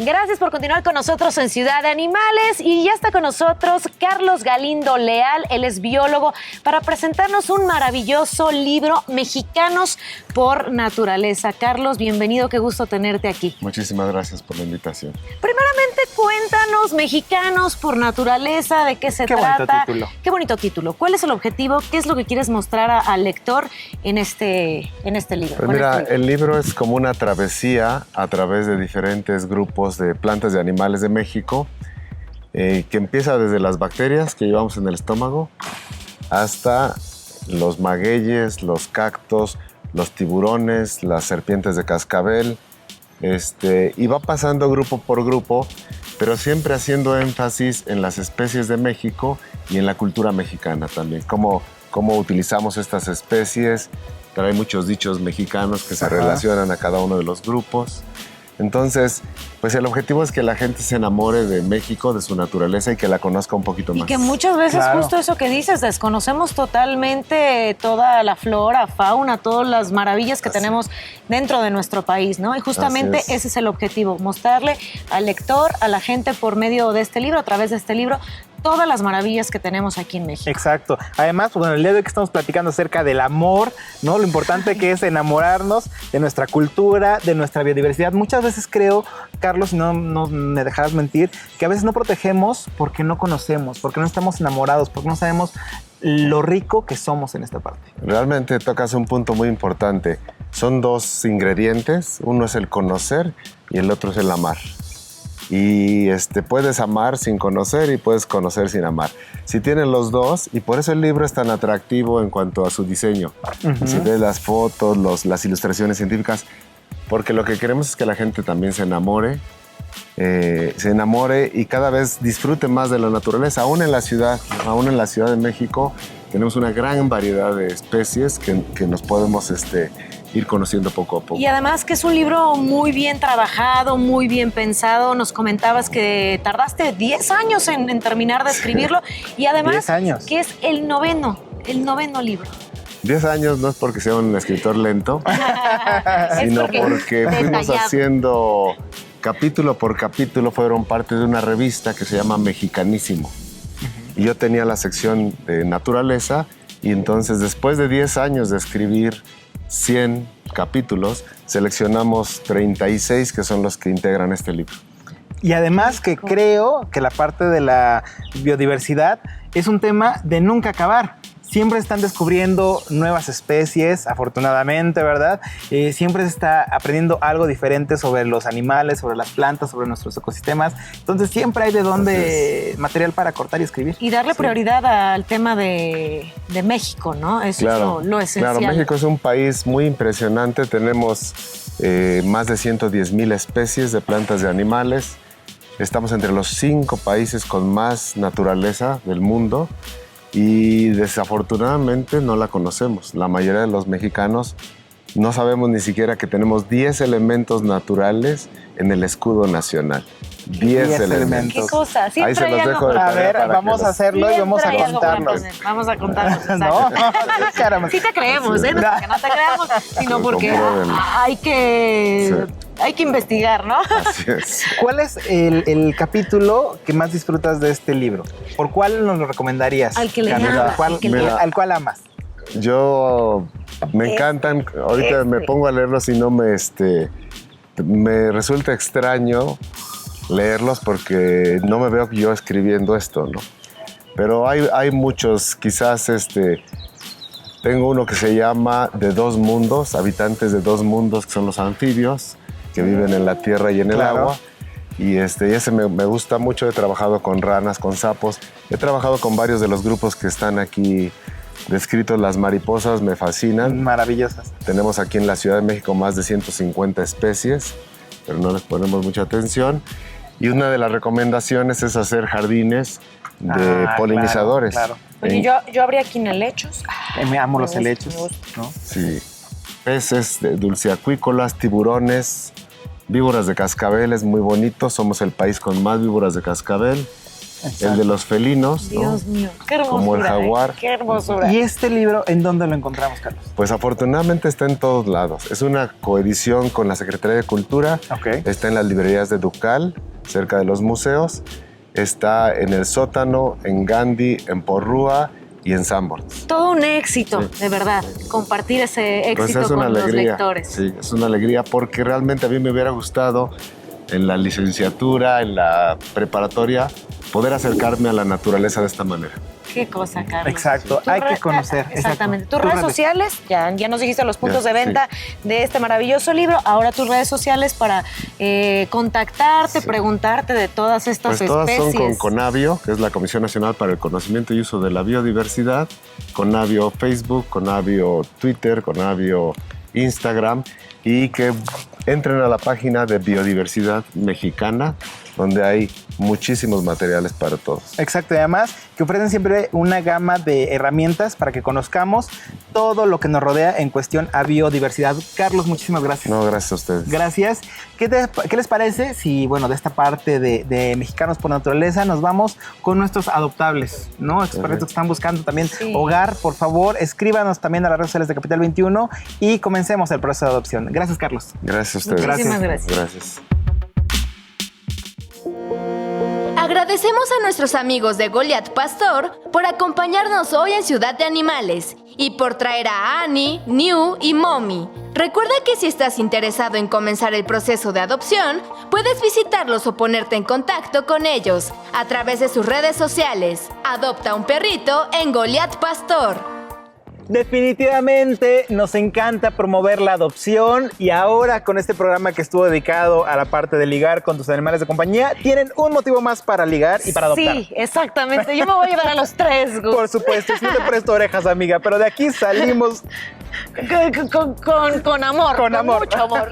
Gracias por continuar con nosotros en Ciudad de Animales. Y ya está con nosotros Carlos Galindo Leal. Él es biólogo para presentarnos un maravilloso libro, Mexicanos por Naturaleza. Carlos, bienvenido. Qué gusto tenerte aquí. Muchísimas gracias por la invitación. Primeramente, cuéntanos, Mexicanos por Naturaleza, ¿de qué se trata? Bonito título. Qué bonito título. ¿Cuál es el objetivo? ¿Qué es lo que quieres mostrar al lector en este libro? Pues mira, el libro es como una travesía a través de diferentes grupos de plantas y animales de México, que empieza desde las bacterias que llevamos en el estómago hasta los magueyes, los cactos, los tiburones, las serpientes de cascabel, y va pasando grupo por grupo, pero siempre haciendo énfasis en las especies de México y en la cultura mexicana también, cómo utilizamos estas especies. Trae muchos dichos mexicanos que se relacionan a cada uno de los grupos. Entonces, pues el objetivo es que la gente se enamore de México, de su naturaleza y que la conozca un poquito más. Y que muchas veces justo eso que dices, desconocemos totalmente toda la flora, fauna, todas las maravillas que tenemos dentro de nuestro país, ¿no? Y justamente ese es el objetivo, mostrarle al lector, a la gente por medio de este libro, a través de este libro, todas las maravillas que tenemos aquí en México. Exacto. Además, bueno, el día de hoy que estamos platicando acerca del amor, ¿no? Lo importante que es enamorarnos de nuestra cultura, de nuestra biodiversidad. Muchas veces creo, Carlos, y no me dejarás mentir, que a veces no protegemos porque no conocemos, porque no estamos enamorados, porque no sabemos lo rico que somos en esta parte. Realmente tocas un punto muy importante. Son dos ingredientes, uno es el conocer y el otro es el amar. Y puedes amar sin conocer y puedes conocer sin amar. Si tienes los dos, y por eso el libro es tan atractivo en cuanto a su diseño. Si ves las fotos, las ilustraciones científicas, porque lo que queremos es que la gente también se enamore y cada vez disfrute más de la naturaleza. Aún en la Ciudad de México, tenemos una gran variedad de especies que nos podemos ir conociendo poco a poco. Y además que es un libro muy bien trabajado, muy bien pensado. Nos comentabas que tardaste 10 años en terminar de escribirlo. Y además 10 años. Que es el noveno libro. 10 años no es porque sea un escritor lento, sino porque fuimos haciendo capítulo por capítulo, fueron parte de una revista que se llama Mexicanísimo. Y yo tenía la sección de naturaleza, y entonces después de 10 años de escribir 100 capítulos, seleccionamos 36 que son los que integran este libro. Y además que creo que la parte de la biodiversidad es un tema de nunca acabar. Siempre están descubriendo nuevas especies, afortunadamente, ¿verdad? Siempre se está aprendiendo algo diferente sobre los animales, sobre las plantas, sobre nuestros ecosistemas. Entonces siempre hay de dónde material para cortar y escribir. Y darle prioridad al tema de México, ¿no? Eso es lo esencial. Claro, México es un país muy impresionante. Tenemos más de 110,000 especies de plantas y animales. Estamos entre los 5 países con más naturaleza del mundo. Y desafortunadamente no la conocemos. La mayoría de los mexicanos no sabemos ni siquiera que tenemos 10 elementos naturales en el escudo nacional. 10 elementos. ¿Qué cosa? Ahí se los dejo de A tarea. ver, vamos a hacerlo y vamos a contarlos. Vamos a contarlos. No, caramba. Sí te creemos, no porque no te creamos, sino porque hay que investigar, ¿no? Así es. ¿Cuál es el capítulo que más disfrutas de este libro? ¿Por cuál nos lo recomendarías? Al que le Carlos? llamas. ¿Al cual amas? Yo me encantan. Ahorita me pongo a leerlos y no me resulta extraño leerlos porque no me veo yo escribiendo esto, ¿no? Pero hay muchos, quizás tengo uno que se llama De Dos Mundos, habitantes de dos mundos, que son los anfibios, que viven en la tierra y en el agua. Y ese me gusta mucho. He trabajado con ranas, con sapos. He trabajado con varios de los grupos que están aquí descritos. Las mariposas me fascinan. Maravillosas. Tenemos aquí en la Ciudad de México más de 150 especies, pero no les ponemos mucha atención. Y una de las recomendaciones es hacer jardines de polinizadores. Claro. Oye, yo habría aquí en helechos. Me amo los helechos, ¿no? Sí. Peces, dulceacuícolas, tiburones, víboras de cascabel, es muy bonito. Somos el país con más víboras de cascabel. el de los felinos, ¿no? Dios mío, qué hermosura. Como el jaguar. Qué hermosura. ¿Y este libro en dónde lo encontramos, Carlos? Pues afortunadamente está en todos lados. Es una coedición con la Secretaría de Cultura. Ok. Está en las librerías de Ducal, cerca de los museos. Está en el sótano, en Gandhi, en Porrúa y en Sanborns. Todo un éxito, Sí. de verdad, compartir ese Pues éxito es una con los alegría. lectores. Sí, es una alegría porque realmente a mí me hubiera gustado en la licenciatura, en la preparatoria, poder acercarme a la naturaleza de esta manera. Qué cosa, Carlos. Exacto, Tu hay que conocer. Exactamente. Exacto. Tus redes sociales, ya nos dijiste los puntos Ya, de venta de este maravilloso libro. Ahora tus redes sociales para contactarte, preguntarte de todas estas Pues todas especies. son con CONABIO, que es la Comisión Nacional para el Conocimiento y Uso de la Biodiversidad, CONABIO Facebook, CONABIO Twitter, CONABIO Instagram, y que entren a la página de Biodiversidad Mexicana, donde hay muchísimos materiales para todos. Exacto, y además que ofrecen siempre una gama de herramientas para que conozcamos todo lo que nos rodea en cuestión a biodiversidad. Carlos, muchísimas gracias. No, gracias a ustedes. Gracias. ¿Qué les parece si, bueno, de esta parte de Mexicanos por Naturaleza nos vamos con nuestros adoptables, ¿no? Estos perritos que están buscando también hogar, por favor, escríbanos también a las redes sociales de Capital 21 y comencemos el proceso de adopción. Gracias, Carlos. Gracias a ustedes. Muchísimas gracias. Gracias. Agradecemos a nuestros amigos de Goliath Pastor por acompañarnos hoy en Ciudad de Animales y por traer a Annie, New y Mommy. Recuerda que si estás interesado en comenzar el proceso de adopción, puedes visitarlos o ponerte en contacto con ellos a través de sus redes sociales. Adopta un perrito en Goliath Pastor. Definitivamente nos encanta promover la adopción y ahora con este programa que estuvo dedicado a la parte de ligar con tus animales de compañía, tienen un motivo más para ligar y para adoptar. Sí, exactamente. Yo me voy a llevar a los tres, Gus. Por supuesto, sí te presto orejas, amiga, pero de aquí salimos Con amor. Con amor. Mucho amor.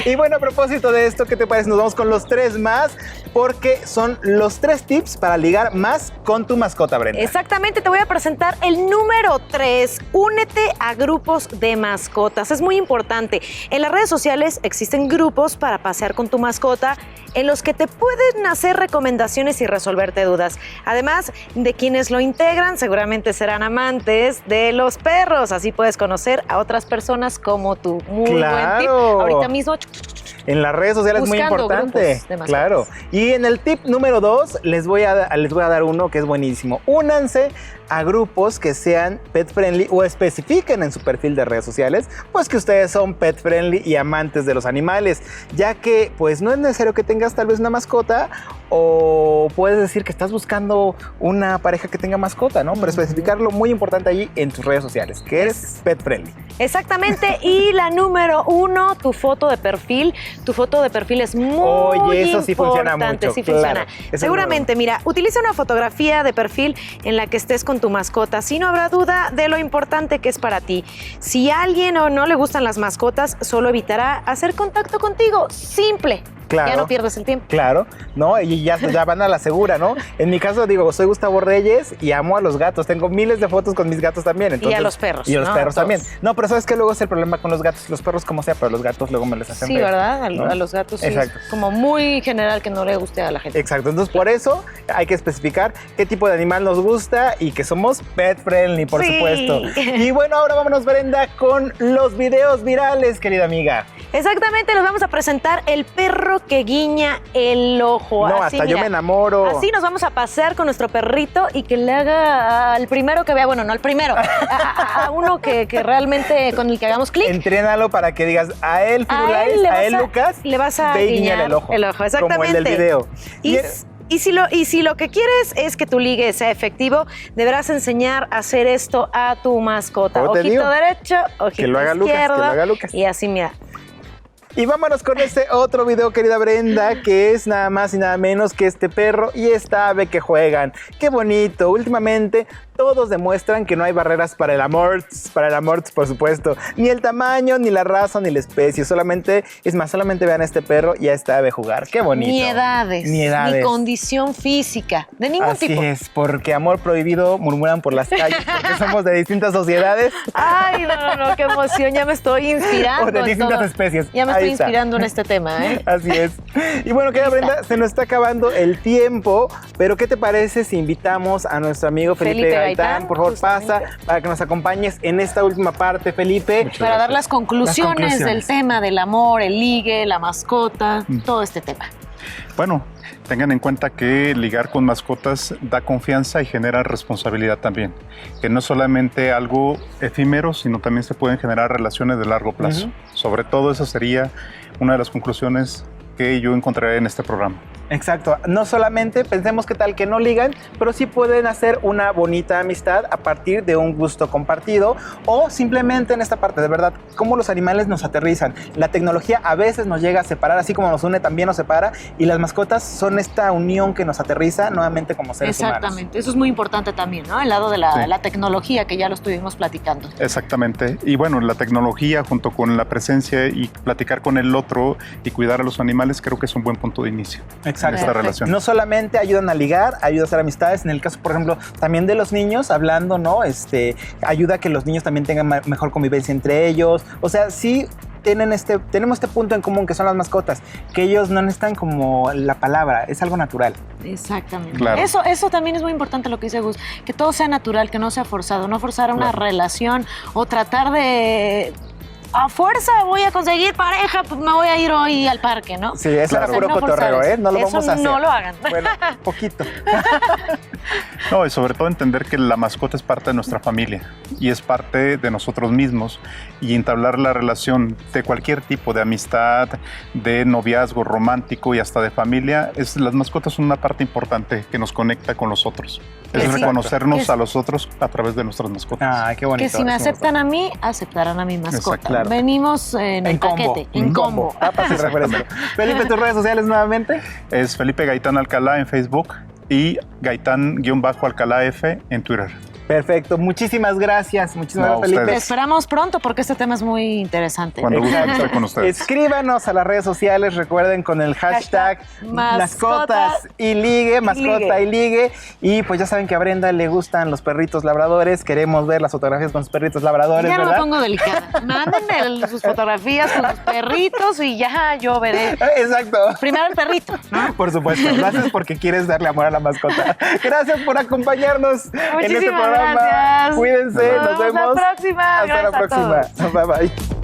Y bueno, a propósito de esto, ¿qué te parece? Nos vamos con los 3 más, porque son los 3 tips para ligar más con tu mascota, Brenda. Exactamente, te voy a presentar el número 3. Únete a grupos de mascotas. Es muy importante. En las redes sociales existen grupos para pasear con tu mascota en los que te pueden hacer recomendaciones y resolverte dudas. Además de quienes lo integran, seguramente serán amantes de los perros. Así puedes conocer a otras personas como tú. Muy buen tip. Ahorita mismo en las redes sociales es muy buscando importante. grupos de mascotas. Claro. Y en el tip número 2 les voy a dar uno que es buenísimo. Únanse a grupos que sean pet friendly o especifiquen en su perfil de redes sociales pues que ustedes son pet friendly y amantes de los animales, ya que pues no es necesario que tengas tal vez una mascota o puedes decir que estás buscando una pareja que tenga mascota, ¿no? Pero especificarlo muy importante allí en tus redes sociales, que eres pet friendly. Exactamente. Y la número 1, tu foto de perfil. Tu foto de perfil es muy eso sí funciona importante. mucho, Sí claro. funciona. Es Seguramente, mira, utiliza una fotografía de perfil en la que estés con tu mascota. Así no habrá duda de lo importante que es para ti. Si a alguien o no le gustan las mascotas, solo evitará hacer contacto contigo. Simple. Claro. Ya no pierdes el tiempo. Claro, ¿no? Y ya van a la segura, ¿no? En mi caso, digo, soy Gustavo Reyes y amo a los gatos. Tengo miles de fotos con mis gatos también. Entonces, y a los perros. Y a los ¿no? perros Todos. también. No, pero ¿sabes qué? Luego es el problema con los gatos. Los perros como sea, pero los gatos luego me les hacen Sí, feo, ¿verdad? ¿no? A los gatos sí. Exacto. Es como muy general que no le guste a la gente. Exacto. Entonces, por eso hay que especificar qué tipo de animal nos gusta y que somos pet friendly, por Sí. supuesto. Y bueno, ahora vámonos, Brenda, con los videos virales, querida amiga. Exactamente, les vamos a presentar el perro que guiña el ojo. No, Así, hasta yo mira, me enamoro. Así nos vamos a pasear con nuestro perrito y que le haga al primero que vea, bueno, no al primero, a uno que realmente con el que hagamos clic. Entrénalo para que digas a él, Firulais, a él, Lucas, le vas a ve y guiñar guiñale el ojo. exactamente. Como el del video. Y si lo que quieres es que tu ligue sea efectivo, deberás enseñar a hacer esto a tu mascota. Como te Ojito digo, derecho, ojito que lo haga Lucas, izquierdo. que lo haga Lucas. Y así, mira. Y vámonos con este otro video, querida Brenda, que es nada más y nada menos que este perro y esta ave que juegan. ¡Qué bonito! Últimamente todos demuestran que no hay barreras para el amor, por supuesto. Ni el tamaño, ni la raza, ni la especie. Solamente vean a este perro y a esta ave jugar. ¡Qué bonito! Ni edades, ni condición física, de ningún tipo. Así es, porque amor prohibido murmuran por las calles, porque somos de distintas sociedades. Ay, no, qué emoción, ya me estoy inspirando. O de distintas todo. especies. Ya me estoy estoy inspirando en este tema, ¿eh? Así es. Y bueno, querida Brenda, se nos está acabando el tiempo, pero ¿qué te parece si invitamos a nuestro amigo Felipe Gaitán? Por favor, pasa para que nos acompañes en esta última parte, Felipe. Para dar las conclusiones del tema del amor, el ligue, la mascota, todo este tema. Bueno, tengan en cuenta que ligar con mascotas da confianza y genera responsabilidad también. Que no es solamente algo efímero, sino también se pueden generar relaciones de largo plazo. Sobre todo esa sería una de las conclusiones que yo encontraré en este programa. Exacto, no solamente pensemos que tal que no ligan, pero sí pueden hacer una bonita amistad a partir de un gusto compartido o simplemente en esta parte, de verdad, cómo los animales nos aterrizan. La tecnología a veces nos llega a separar, así como nos une también nos separa, y las mascotas son esta unión que nos aterriza nuevamente como seres humanos. Exactamente, eso es muy importante también, ¿no? El lado de la tecnología que ya lo estuvimos platicando. Exactamente, y bueno, la tecnología junto con la presencia y platicar con el otro y cuidar a los animales creo que es un buen punto de inicio. Exacto. Esta relación. No solamente ayudan a ligar, ayuda a hacer amistades. En el caso, por ejemplo, también de los niños, hablando, ¿no? Ayuda a que los niños también tengan mejor convivencia entre ellos. O sea, sí tenemos este punto en común que son las mascotas, que ellos no necesitan como la palabra, es algo natural. Exactamente. Claro. Eso también es muy importante lo que dice Gus, que todo sea natural, que no sea forzado, no forzar una relación o tratar de... A fuerza voy a conseguir pareja, pues me voy a ir hoy al parque, ¿no? Sí, eso era puro cotorreo, ¿eh? No lo vamos a hacer. No lo hagan. Bueno, poquito. No, y sobre todo entender que la mascota es parte de nuestra familia y es parte de nosotros mismos y entablar la relación de cualquier tipo de amistad, de noviazgo romántico y hasta de familia, las mascotas son una parte importante que nos conecta con los otros. Es reconocernos a los otros a través de nuestras mascotas. Ah, qué bonito. Que si me aceptan a mí, aceptarán a mi mascota. Exacto, claro. Venimos en el paquete, en combo. Fácil referencia. Felipe, tus redes sociales nuevamente. Es Felipe Gaitán Alcalá en Facebook y Gaitán-Alcalá F en Twitter. Perfecto, muchísimas gracias. Muchísimas gracias, Felipe. Te esperamos pronto porque este tema es muy interesante. Cuando gusten, estoy con ustedes. Escríbanos a las redes sociales, recuerden con el hashtag mascotas y ligue, mascota y ligue. Y pues ya saben que a Brenda le gustan los perritos labradores, queremos ver las fotografías con sus perritos labradores, ya ¿verdad? me pongo delicada. Mándenme sus fotografías con sus perritos y ya yo veré. Exacto. Primero el perrito, ¿no? Por supuesto, lo haces porque quieres darle amor a la mascota. Gracias por acompañarnos en este programa. Gracias. Cuídense, nos vemos. Hasta la próxima. Hasta la próxima. Bye bye.